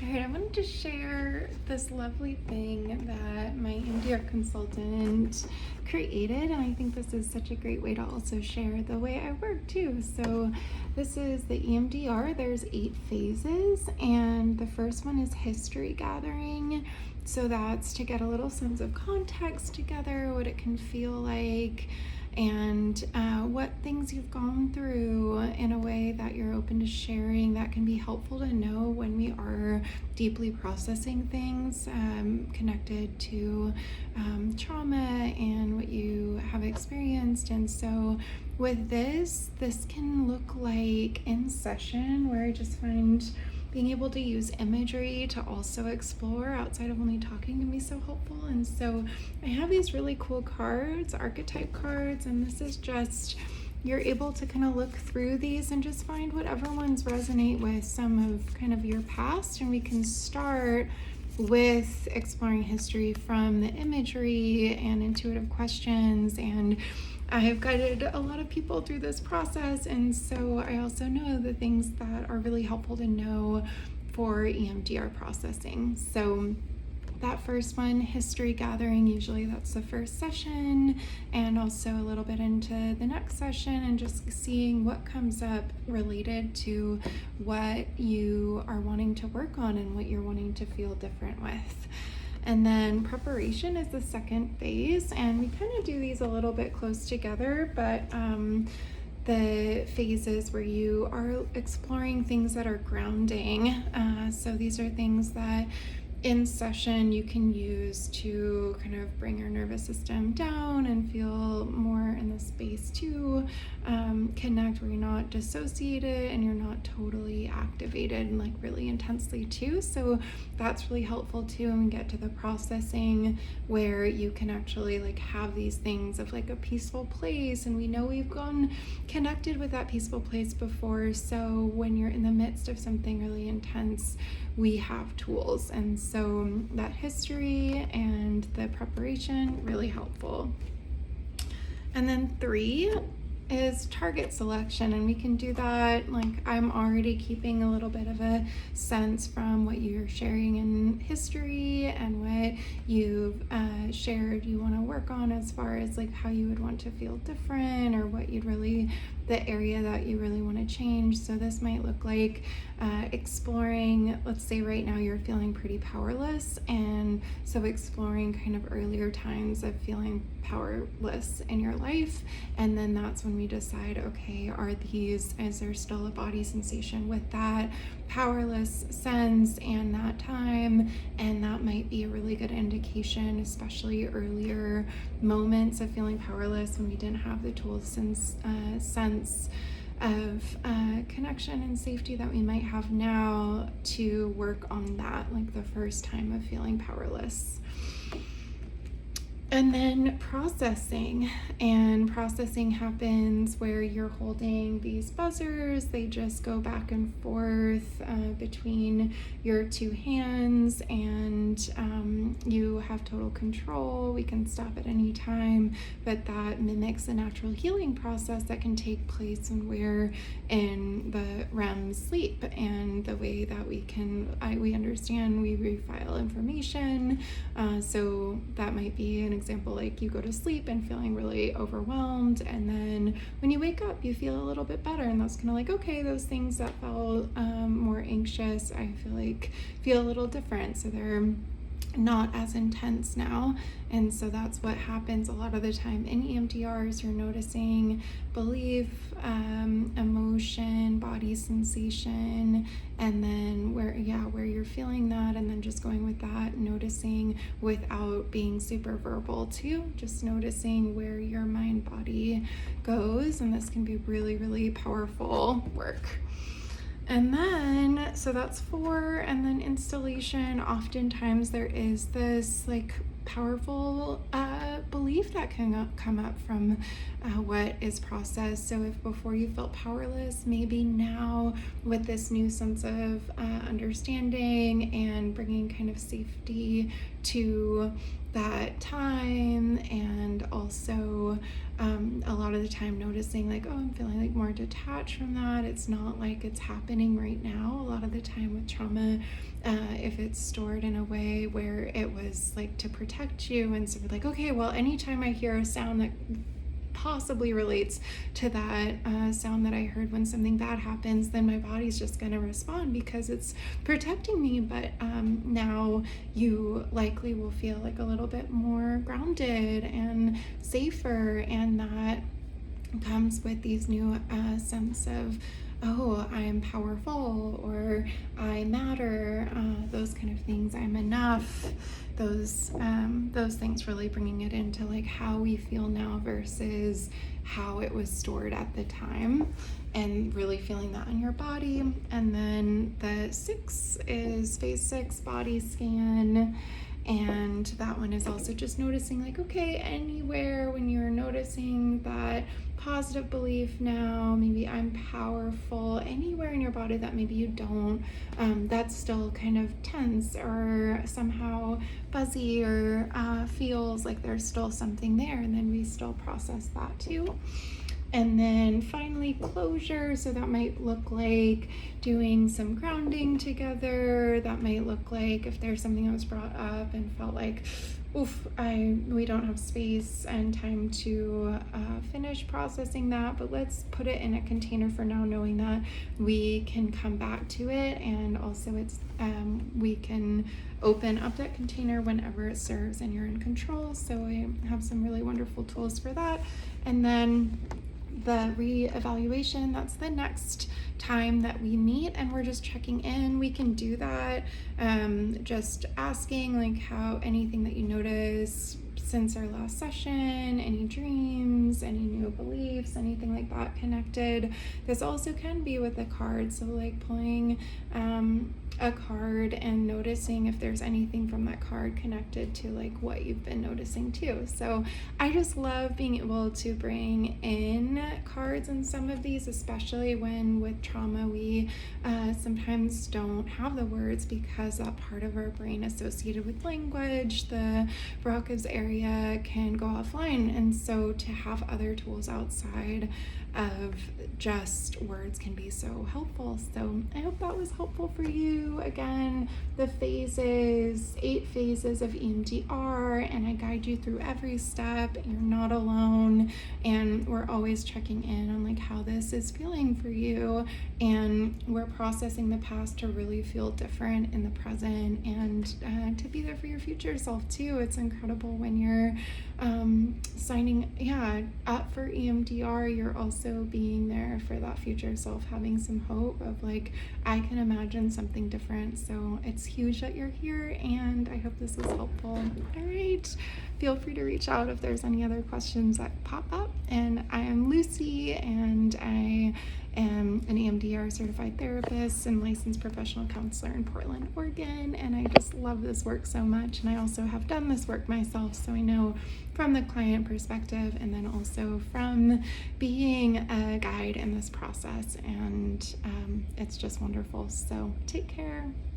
All right, I wanted to share this lovely thing that my EMDR consultant created, and I think this is such a great way to also share the way I work too. So, this is the EMDR. There's 8 phases, and the first one is history gathering. So, that's to get a little sense of context together, what it can feel like, and what things you've gone through in a way that you're open to sharing that can be helpful to know when we are deeply processing things connected to trauma and what you have experienced. And so with this can look like in session where I just find being able to use imagery to also explore outside of only talking can be so helpful. And so I have these really cool cards, archetype cards, and this is just, you're able to kind of look through these and just find whatever ones resonate with some of kind of your past. And we can start with exploring history from the imagery and intuitive questions. And I have guided a lot of people through this process, and so I also know the things that are really helpful to know for EMDR processing. So that first one, history gathering, usually that's the first session, and also a little bit into the next session, and just seeing what comes up related to what you are wanting to work on and what you're wanting to feel different with. And then preparation is the second phase, and we kind of do these a little bit close together, but the phases where you are exploring things that are grounding. So these are things that in session you can use to kind of bring your nervous system down and feel more in the space to connect, where you're not dissociated and you're not totally activated and like really intensely too. So that's really helpful too, and get to the processing where you can actually like have these things of like a peaceful place, and we know we've gone connected with that peaceful place before. So when you're in the midst of something really intense, we have tools. And so that history and the preparation, really helpful. And then 3 is target selection, and we can do that like I'm already keeping a little bit of a sense from what you're sharing in history and what you've shared you want to work on as far as like how you would want to feel different, or what you'd really, the area that you really want to change. So this might look like exploring, let's say right now you're feeling pretty powerless, and so exploring kind of earlier times of feeling powerless in your life. And then that's when we decide, okay, is there still a body sensation with that powerless sense and that time? And that might be a really good indication, especially earlier moments of feeling powerless when we didn't have the tools and sense of connection and safety that we might have now, to work on that, like the first time of feeling powerless. And then processing happens where you're holding these buzzers. They just go back and forth between your 2 hands, and you have total control. We can stop at any time, but that mimics the natural healing process that can take place when we're in the REM sleep. And the way that we understand, we refile information. So that might be an example, like you go to sleep and feeling really overwhelmed, and then when you wake up you feel a little bit better, and that's kind of like, okay, those things that felt more anxious, I feel a little different, so they're not as intense now. And so that's what happens a lot of the time in EMDRs. You're noticing belief, emotion, body sensation, and then where you're feeling that, and then just going with that, noticing without being super verbal too, just noticing where your mind body goes. And this can be really, really powerful work. And then, so that's 4, and then installation, oftentimes there is this like powerful belief that can come up from what is processed. So if before you felt powerless, maybe now with this new sense of understanding and bringing kind of safety to that time, and also a lot of the time noticing like, oh, I'm feeling like more detached from that. It's not like it's happening right now. A lot of the time with trauma, if it's stored in a way where it was like to protect you, and so we're like, okay, well, anytime I hear a sound that possibly relates to that sound that I heard when something bad happens, then my body's just going to respond because it's protecting me. But now you likely will feel like a little bit more grounded and safer, and that comes with these new sense of, oh, I'm powerful, or I matter, those kind of things. I'm enough. Those things really bringing it into like how we feel now versus how it was stored at the time, and really feeling that in your body. And then the 6 is phase 6 body scan. And that one is also just noticing like, okay, anywhere when you're noticing that positive belief now, maybe I'm powerful, anywhere in your body that maybe you don't, that's still kind of tense or somehow fuzzy, or feels like there's still something there, and then we still process that too. And then finally, closure. So that might look like doing some grounding together. That might look like if there's something that was brought up and felt like, oof, we don't have space and time to finish processing that, but let's put it in a container for now, knowing that we can come back to it, and also it's we can open up that container whenever it serves and you're in control. So I have some really wonderful tools for that. And then the re-evaluation, that's the next time that we meet, and we're just checking in. We can do that just asking like how anything that you notice since our last session, any dreams, any new beliefs, anything like that connected. This also can be with a card, so like pulling a card and noticing if there's anything from that card connected to like what you've been noticing too. So I just love being able to bring in cards in some of these, especially when with trauma we sometimes don't have the words because that part of our brain associated with language, the Broca's area, can go offline. And so to have other tools outside of just words can be so helpful. So I hope that was helpful for you. Again, the phases, 8 phases of EMDR, and I guide you through every step. You're not alone, and we're always checking in on like how this is feeling for you, and we're processing the past to really feel different in the present, and to be there for your future self too. It's incredible when you're signing up for EMDR, you're also being there for that future self, having some hope of like, I can imagine something different. So it's huge that you're here, and I hope this was helpful. All right, feel free to reach out if there's any other questions that pop up. And I am Lucy, and I am an EMDR certified therapist and licensed professional counselor in Portland, Oregon, and I just love this work so much. And I also have done this work myself, so I know from the client perspective, and then also from being a guide in this process, and it's just wonderful. So take care.